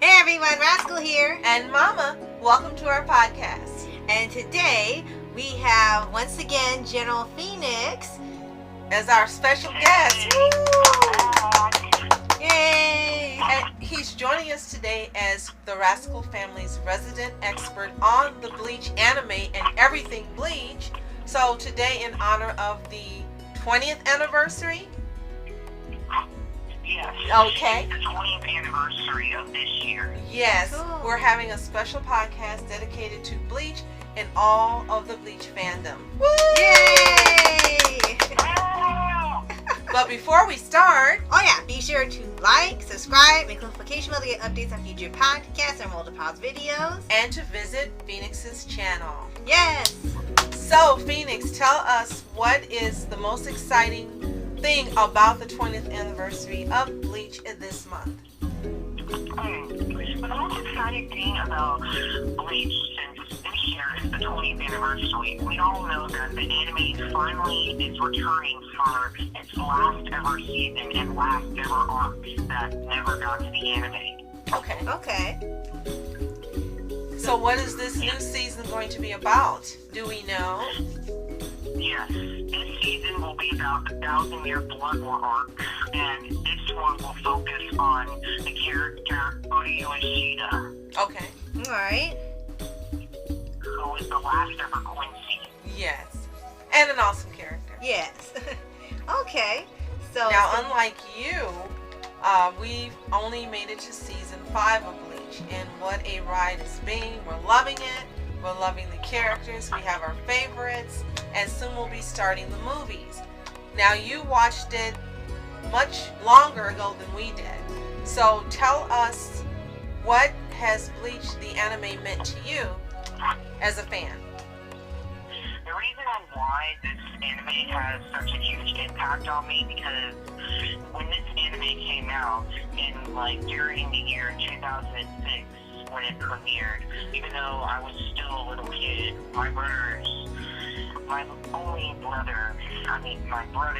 Hey everyone, Rascal here. And Mama, welcome to our podcast. And today we have once again General Phoenix as our special guest. Woo! Yay! And he's joining us today as the Rascal Family's resident expert on the Bleach anime and everything Bleach. So today, in honor of the 20th anniversary. Yes. Okay. The 20th anniversary of this year. Yes. Cool. We're having a special podcast dedicated to Bleach and all of the Bleach fandom. Woo! Yay! But before we start, Oh yeah, be sure to like, subscribe, and notification bell to get updates on future podcasts and World of Paws videos. and to visit Phoenix's channel. Yes! So, Phoenix, tell us what is the most exciting thing about the 20th anniversary of Bleach this month. The most exciting thing about Bleach since this year is the 20th anniversary. We all know that the anime finally is returning for its last ever season and last ever arc that never got to the anime. Okay. Okay. So, what is this new season going to be about? Do we know? Yes, this season will be about the 1,000-year Blood War arc, and this one will focus on the character Uryu Ishida, Okay. Alright. who is the last ever Quincy. Yes. And an awesome character. Yes. Okay. So Now, unlike you, we've only made it to season 5 of Bleach, and what a ride it's been. We're loving it. We're loving the characters. We have our favorites, and soon we'll be starting the movies. Now, you watched it much longer ago than we did. So tell us, what has Bleach the anime meant to you as a fan? The reason why this anime has such a huge impact on me, because when this anime came out during the year 2006 when it premiered, even though I was still a little kid, my brother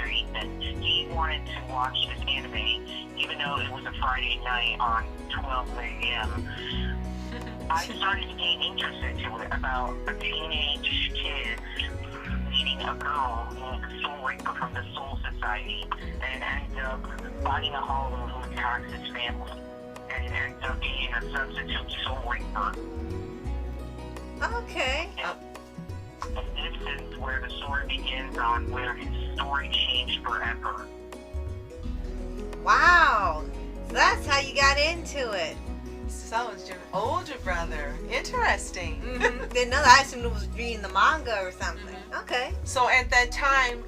Ethan, he wanted to watch this anime, even though it was a Friday night on 12 a.m. I started to gain interest into it about a teenage kid meeting a girl who was a soul reaper from the Soul Society and ends up fighting a hollow who attacks his family and ends up being a substitute soul reaper. Okay. And this is where the story begins on where his story changed forever. Wow. So that's how you got into it. So it's your older brother. Interesting. Mm-hmm. Didn't know that. I assumed it was reading the manga or something. Mhm. Okay. So at that time,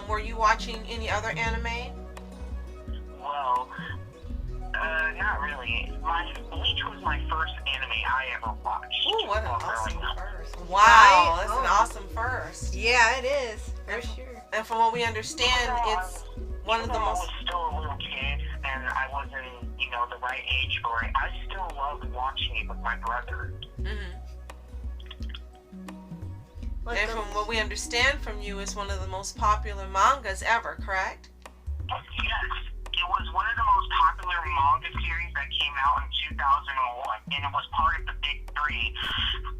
were you watching any other anime? Well, not really. Bleach was my first anime I ever watched. Ooh, what an while awesome growing up. first. Wow, Right? that's an Oh. awesome first. Yeah, it is. For sure. And from what we understand, it's one of the Even though most... I was still a little kid and I wasn't, the right age for it, I still loved watching it with my brother. Mhm. What And the- from what we understand from you, it's one of the most popular mangas ever, correct? Yes, it was one of the most popular manga series that came out in 2001, and it was part of the Big Three.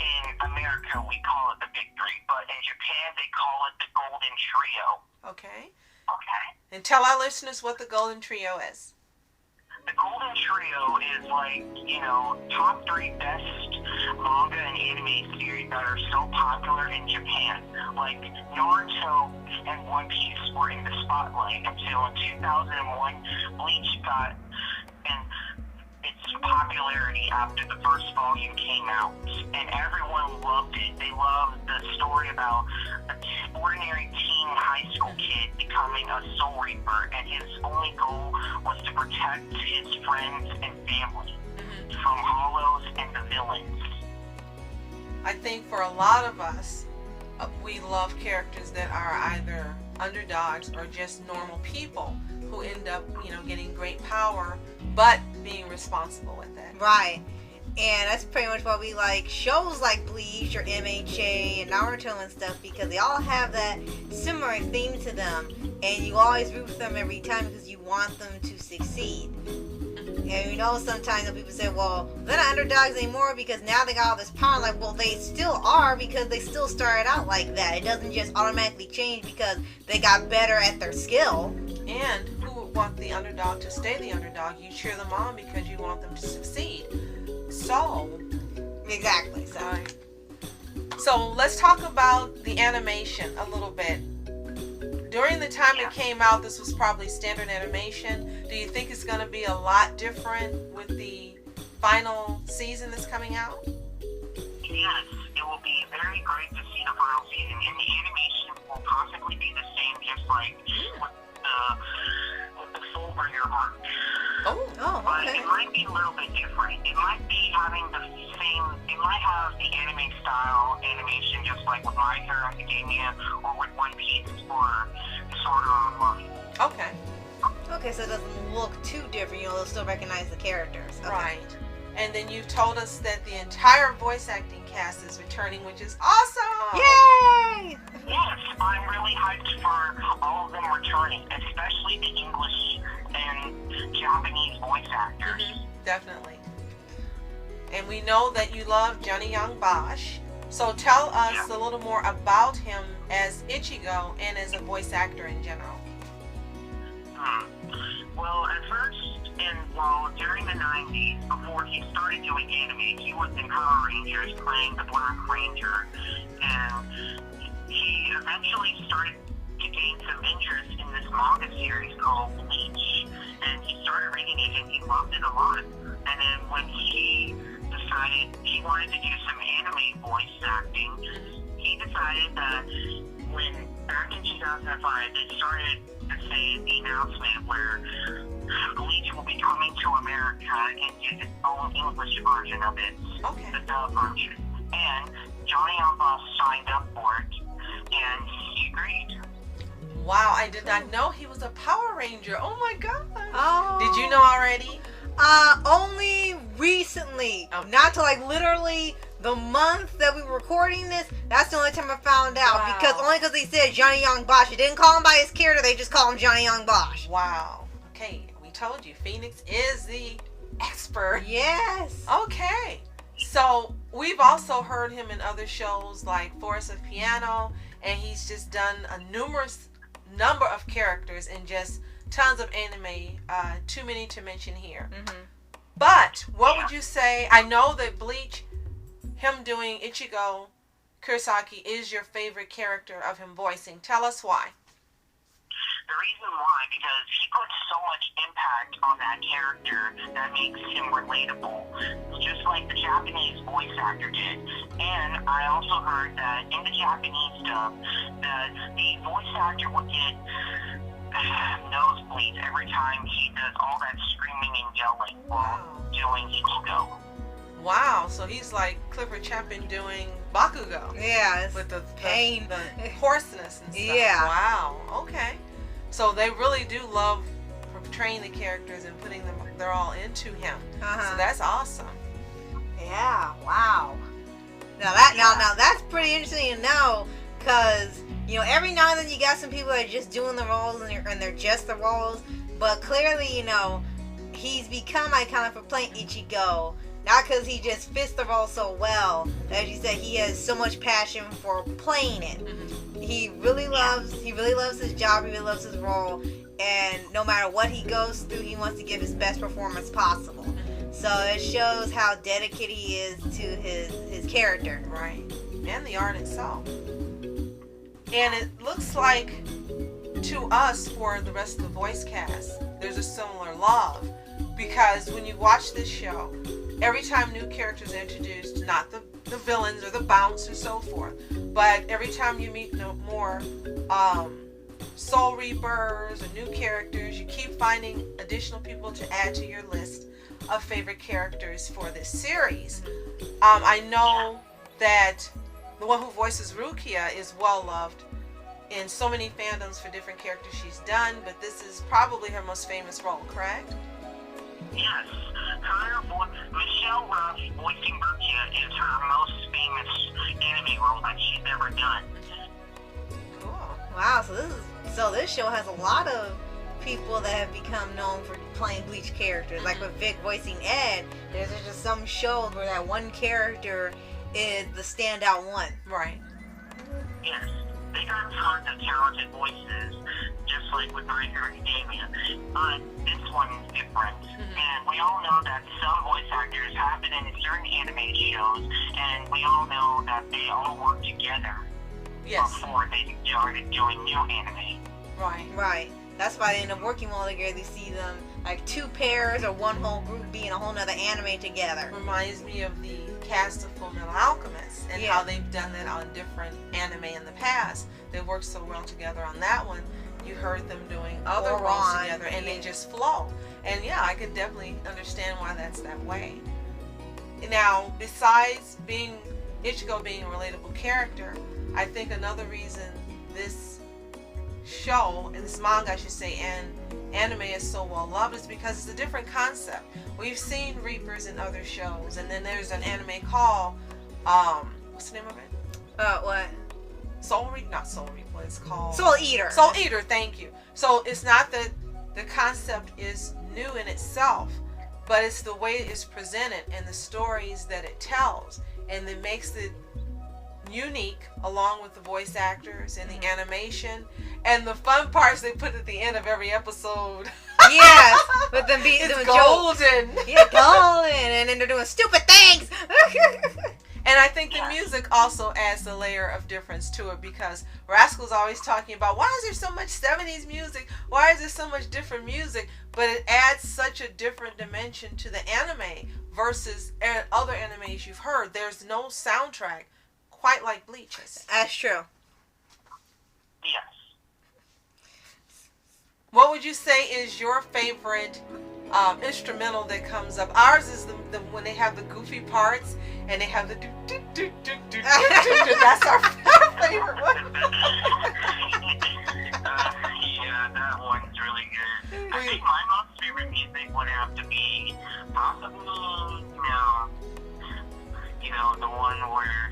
In America, we call it the Big Three, but in Japan, they call it the Golden Trio. Okay. Okay? And tell our listeners what the Golden Trio is. The Golden Trio is top 3 best manga and anime series that are so popular in Japan. Like Naruto and One Piece were in the spotlight until in 2001, Bleach got its popularity after the first volume came out. And everyone loved it. They loved the story about an ordinary teen high school kid becoming a soul reaper, and his only goal was to protect his friends and family from hollows and the villains. I think for a lot of us, we love characters that are either underdogs or just normal people who end up, getting great power, but being responsible with it. Right. And that's pretty much why we like shows like Bleach or MHA and Naruto and stuff, because they all have that similar theme to them, and you always root for them every time because you want them to succeed. And you know, sometimes people say, well, they're not underdogs anymore because now they got all this power. Like, well, they still are because they still started out like that. It doesn't just automatically change because they got better at their skill. And who would want the underdog to stay the underdog? You cheer them on because you want them to succeed. So. Exactly. So let's talk about the animation a little bit. During the time it came out, this was probably standard animation. Do you think it's going to be a lot different with the final season that's coming out? Yes, it will be very great to see the final season, and the animation will possibly be the same, just like with the Fullbringer arc. Oh, But okay. it might be a little bit different. It might be having the same, it might have the anime style animation, just like with My Hero Academia or with One Piece or Sword Art Online. okay. Okay, so it doesn't look too different. You know, they'll still recognize the characters. Okay. Right. And then you've told us that the entire voice acting cast is returning, which is awesome! Yay! Yes, I'm really hyped for all of them returning, especially the English and Japanese voice actors. Definitely. And we know that you love Johnny Young Bosch. So tell us a little more about him as Ichigo and as a voice actor in general. Well, at first, during the 90s, before he started doing anime, he was in Power Rangers playing the Black Ranger. And he eventually started to gain some interest in this manga series called Bleach. And he started reading it and he loved it a lot. And then when he decided he wanted to do some anime voice acting, he decided that back in 2005, they started to say the announcement where Bleach will be coming to America and get its own English version of it, the dub version. And Johnny Alba signed up for it, and he agreed. Wow, I did not know he was a Power Ranger. Oh my god. Oh. Did you know already? Only recently. Okay. Not to like literally the month that we were recording this. That's the only time I found out. Wow. Because they said Johnny Young Bosch. They didn't call him by his character. They just call him Johnny Young Bosch. Wow. Okay, we told you Phoenix is the expert. Yes. Okay. So we've also heard him in other shows like Forest of Piano, and he's just done a numerous number of characters in just tons of anime, too many to mention here. But what would you say? I know that Bleach, him doing Ichigo Kurosaki is your favorite character of him voicing. Tell us why. The reason why, because he puts so much impact on that character that makes him relatable, just like the Japanese voice actor did. And I also heard that in the Japanese dub, that the voice actor would get nosebleeds every time he does all that screaming and yelling while doing Ichigo. Wow, so he's like Clifford Chapin doing Bakugo. Yeah, it's With the pain. the hoarseness and stuff. Yeah. Wow, okay. So they really do love portraying the characters and putting them, they're all into him. So that's awesome. Yeah, wow. Now that's pretty interesting to know, because you know, every now and then you got some people that are just doing the roles and they're just the roles, but clearly, you know, he's become iconic for playing Ichigo, not because he just fits the role so well. As you said, he has so much passion for playing it. He really loves his job, he really loves his role, and no matter what he goes through, he wants to give his best performance possible. So it shows how dedicated he is to his character. Right. And the art itself. And it looks like, to us, for the rest of the voice cast, there's a similar love. Because when you watch this show, every time new characters are introduced, not the villains or the bounce or so forth, but every time you meet more Soul Reapers or new characters, you keep finding additional people to add to your list of favorite characters for this series. I know that the one who voices Rukia is well loved in so many fandoms for different characters she's done, but this is probably her most famous role, correct? Yes. Michelle Ruff voicing Rukia is her most famous anime role that she's ever done. Cool. Wow, so this show has a lot of people that have become known for playing Bleach characters. Like with Vic voicing Ed, there's just some shows where that one character is the standout one. Right. Yes, they got tons of talented voices, just like with My Hero Academia. But this one is different. And we all know that some voice actors have been in certain anime shows, and we all know that they all work together before they started doing new anime. Right. Right. That's why they end up working well together. You see them like two pairs or one whole group being a whole nother anime together. Reminds me of the cast of Full Metal Alchemist and how they've done that on different anime in the past. They worked so well together on that one. You heard them doing other roles together, and they just flow. And yeah, I can definitely understand why that's that way. Now, besides being Ichigo being a relatable character, I think another reason this show, and this manga I should say, and anime is so well loved is because it's a different concept. We've seen Reapers in other shows, and then there's an anime called what's the name of it? What? Not Soul Reaper, it's called Soul Eater. Soul Eater, thank you. So it's not that the concept is new in itself, but it's the way it's presented and the stories that it tells, and it makes it unique, along with the voice actors and the animation and the fun parts they put at the end of every episode. Yes, with them being it's doing golden. Jokes. Yeah, golden, and then they're doing stupid things. And I think the music also adds a layer of difference to it, because Rascal's always talking about, why is there so much 70s music? Why is there so much different music? But it adds such a different dimension to the anime versus other animes you've heard. There's no soundtrack quite like Bleach's. That's true. Yes. What would you say is your favorite instrumental that comes up? Ours is the when they have the goofy parts and they have the do do do do do do. That's our favorite one. Yeah, that one's really good. I think my most favorite music would have to be possibly, the one where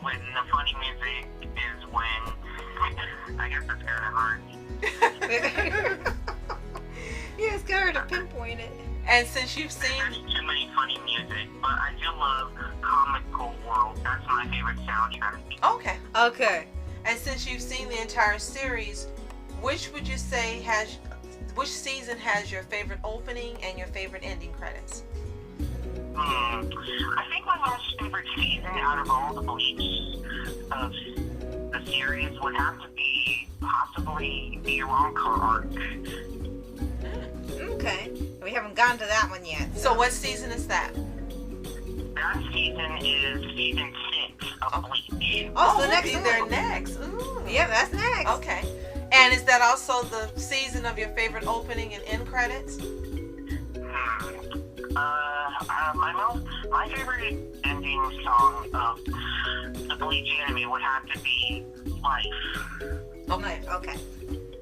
when the funny music is when, I guess it's kind of hard. Yeah, it's kind of hard to pinpoint it. And since you've seen... There's too many funny music, but I do love Comical World. That's my favorite soundtrack. Okay. Okay. And since you've seen the entire series, which would you say which season has your favorite opening and your favorite ending credits? I think my most favorite season out of all the Bleach of the series would have to be possibly the Iranka arc. Okay. We haven't gotten to that one yet. So what season is that? That season is season 6 of Bleach. Oh, so the we'll next be one. there next. Ooh. Yeah, that's next. Okay. And is that also the season of your favorite opening and end credits? My favorite ending song of the Bleach anime would have to be Life. Okay. Okay.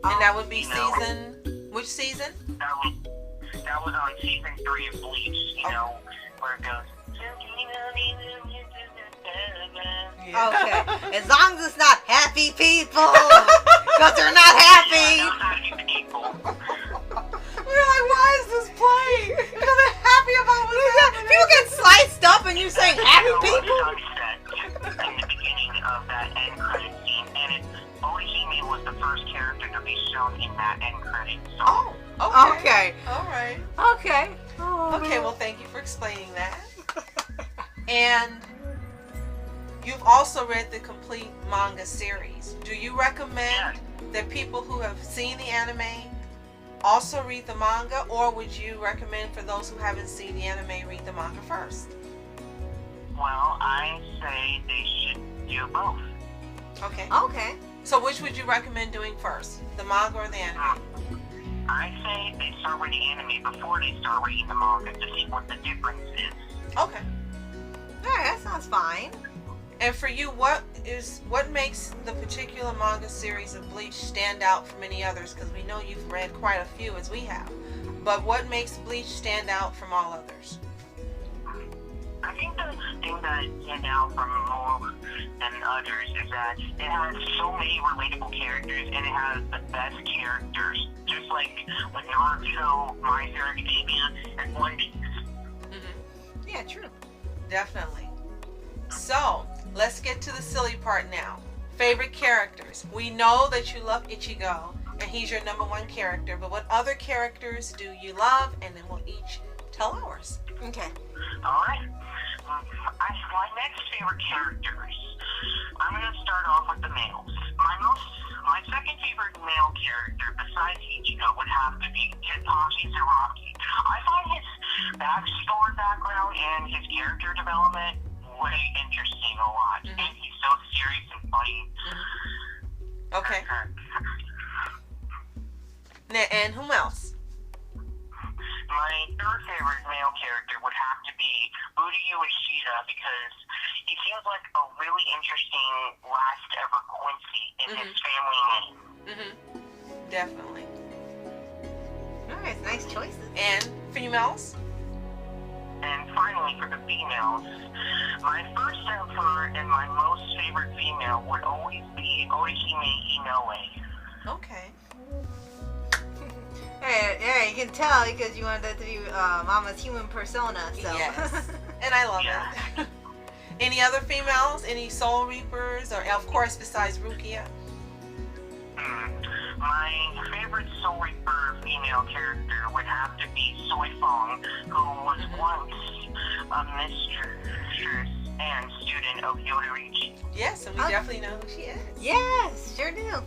And that would be season... Which season? That was on season 3 of Bleach, where it goes... Yeah. Okay. As long as it's not happy people. Because they're not happy. Yeah, happy people. We're like, why is this playing? Because they're happy about what's happening. People get sliced up and you're saying happy people? Sunset in the beginning of that end credit scene, and Orihime was the first character to be shown in that end credit song. Oh, Okay. All right. Okay. Okay, well, thank you for explaining that. And you've also read the complete manga series. Do you recommend that people who have seen the anime also read the manga, or would you recommend for those who haven't seen the anime read the manga first? Well, I say they should do both. Okay. Okay. So which would you recommend doing first, the manga or the anime? I say they start with the anime before they start reading the manga to see what the difference is. Okay. Alright, that sounds fine. And for you, what makes the particular manga series of Bleach stand out from any others? Because we know you've read quite a few, as we have. But what makes Bleach stand out from all others? I think the thing that stands out from more than others is that it has so many relatable characters and it has the best characters. Just like with Naruto, My Hero Academia, and One Piece. Mm-hmm. Yeah, true. Definitely. So, let's get to the silly part now. Favorite characters. We know that you love Ichigo, and he's your number one character, but what other characters do you love? And then we'll each tell ours. Okay. Alright. My next favorite characters. I'm going to start off with the males. My second favorite male character, besides Ichigo, would have to be Kenpachi Zaraki. I find his background and his character development way interesting a lot. Mm-hmm. And he's so serious and funny. Mm-hmm. Okay. And whom else? My third favorite male character would have to be Uryu Ishida because he seems like a really interesting last ever Quincy in his family name. Mm-hmm. Definitely. Alright, nice choices. And females? And finally, for the females, my first emperor and my most favorite female would always be Orihime Inoue. Okay. Yeah, you can tell because you wanted that to be Mama's human persona. So. Yes. And I love it. Any other females? Any Soul Reapers? Or, of course, besides Rukia? My favorite Soul Reaper female character would have to be Soi Fong, who was once a mistress and student of Yodorichi. Yes, and we definitely know who she is. Yes, sure do.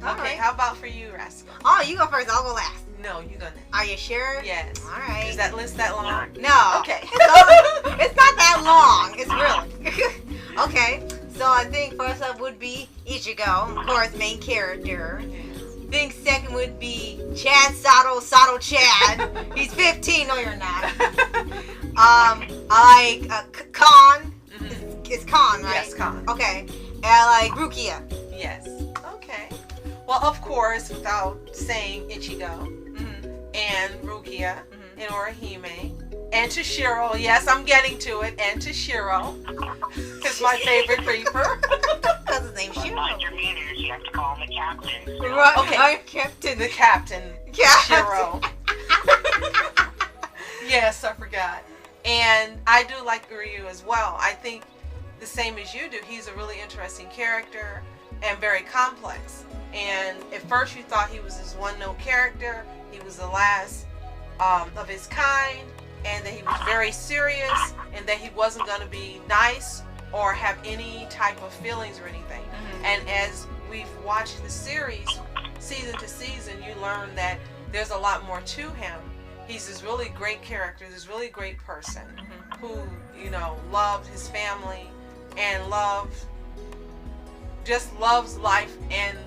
Okay, Right. how about for you, Rascal? Oh, you go first. I'll go last. No, you go next. Are you sure? Yes. All right. Is that list that long? No. Okay. It's not that long. It's really. Okay. So I think first up would be Ichigo, of course, main character. I think second would be Chad Sato Chad. He's 15. No, you're not. I like Khan. It's Khan, right? Yes, Khan. Okay. And I like Rukia. Yes. Okay. Well, of course, without saying Ichigo and Rukia and Orihime and Toshiro. Yes, I'm getting to it. And Toshiro is my favorite Reaper. Because his name's Shiro. Mind your manners, you have to call him the captain. Right. Okay. I'm Captain. The captain, Toshiro. Yes, I forgot. And I do like Uryu as well. I think the same as you do. He's a really interesting character and very complex. And at first you thought he was this one-note character. He was the last of his kind, and that he was very serious, and that he wasn't going to be nice or have any type of feelings or anything. And as we've watched the series, season to season, you learn that there's a lot more to him. He's this really great character, this really great person who, you know, loved his family and just loves life and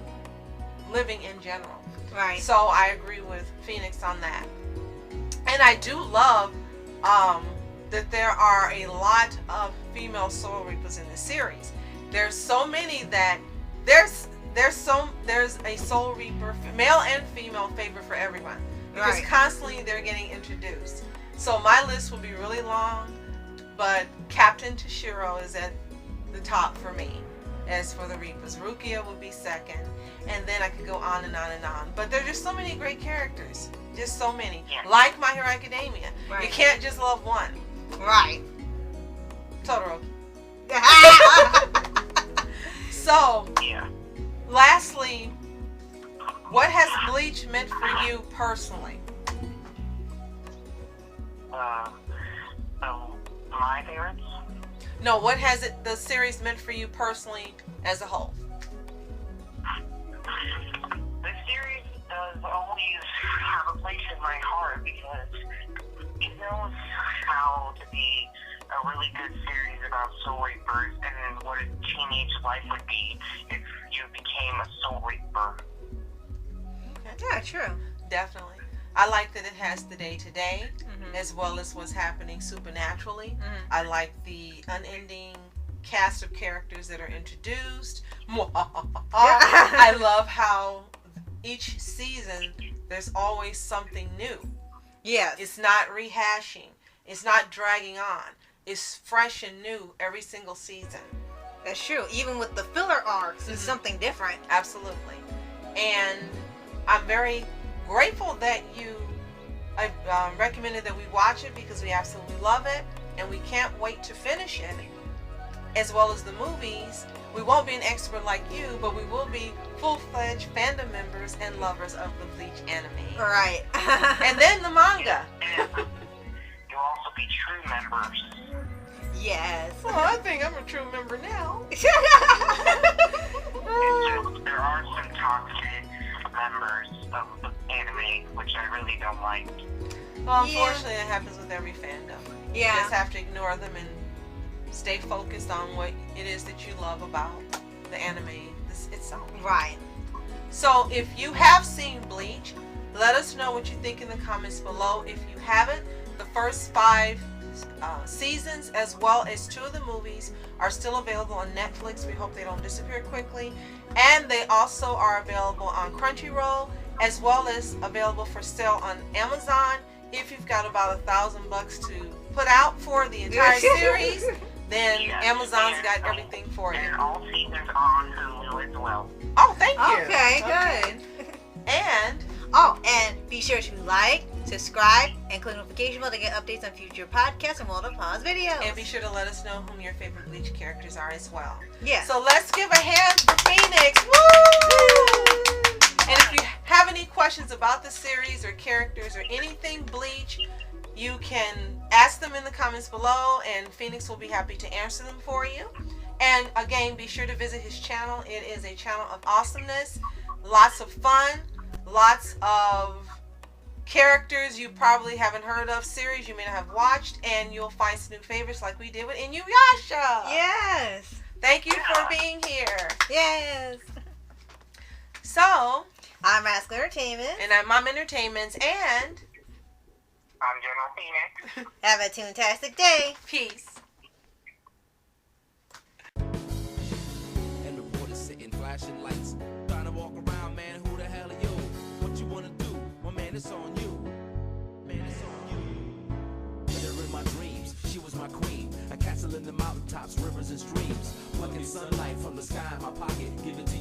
living in general. Right. So I agree with Phoenix on that. And I do love that there are a lot of female Soul Reapers in the series. There's so many that there's a Soul Reaper, male and female favorite for everyone. Because constantly they're getting introduced. So my list will be really long, but Captain Toshiro is at the top for me. As for the Reapers, Rukia will be second, and then I could go on and on and on. But there are just so many great characters. Just so many. Yeah. Like My Hero Academia. Right. You can't just love one. Right. Totoro. So, lastly, what has Bleach meant for you personally? My favorites? No, what has the series meant for you personally as a whole? The series does always have a place in my heart because it knows how to be a really good series about Soul Reapers and what a teenage life would be if you became a Soul Reaper. Okay. Yeah, true. Definitely. I like that it has the day-to-day as well as what's happening supernaturally. I like the unending cast of characters that are introduced. I love how each season there's always something new. Yes. It's not rehashing. It's not dragging on. is fresh and new every single season. That's true. Even with the filler arcs, it's something different. Absolutely. And I'm very grateful that you recommended that we watch it, because we absolutely love it and we can't wait to finish it, as well as the movies. We won't be an expert like you, but we will be full-fledged fandom members and lovers of the Bleach anime. Right. And then the manga. And you'll also be true members. Yes. Well, I think I'm a true member now. It's just, there are some toxic members of the anime, which I really don't like. Well, unfortunately, it happens with every fandom. Yeah. You just have to ignore them and stay focused on what it is that you love about the anime itself. Right. So if you have seen Bleach, let us know what you think in the comments below. If you haven't, the first 5 seasons, as well as 2 of the movies, are still available on Netflix. We hope they don't disappear quickly. And they also are available on Crunchyroll, as well as available for sale on Amazon. If you've got about $1,000 to put out for the entire series, then Yes, Amazon's and- got everything for you. And all seasons are on Hulu as well. Oh, thank you. Okay, good. And Oh, and be sure to like, subscribe, and click the notification bell to get updates on future podcasts and World of Paws videos. be sure to let us know whom your favorite Bleach characters are as well. Yeah. So let's give a hand for Phoenix. Woo! And if you have any questions about the series or characters or anything Bleach, you can ask them in the comments below, and Phoenix will be happy to answer them for you. And again, be sure to visit his channel. It is a channel of awesomeness, lots of fun, lots of characters you probably haven't heard of, series you may not have watched, and you'll find some new favorites like we did with Inuyasha. Yes. Thank you for being here. Yes. So, I'm Rascal Entertainment. and I'm Mom Entertainments, and I'm General Phoenix. Have a toontastic day. peace. And reporters sitting flashing lights, trying to walk around, man, who the hell are you? What you wanna do? Well, man, it's on you. Man, it's on you. Met her in my dreams, she was my queen. A castle in the mountaintops, rivers and streams. Plucking sunlight from the sky in my pocket, give it to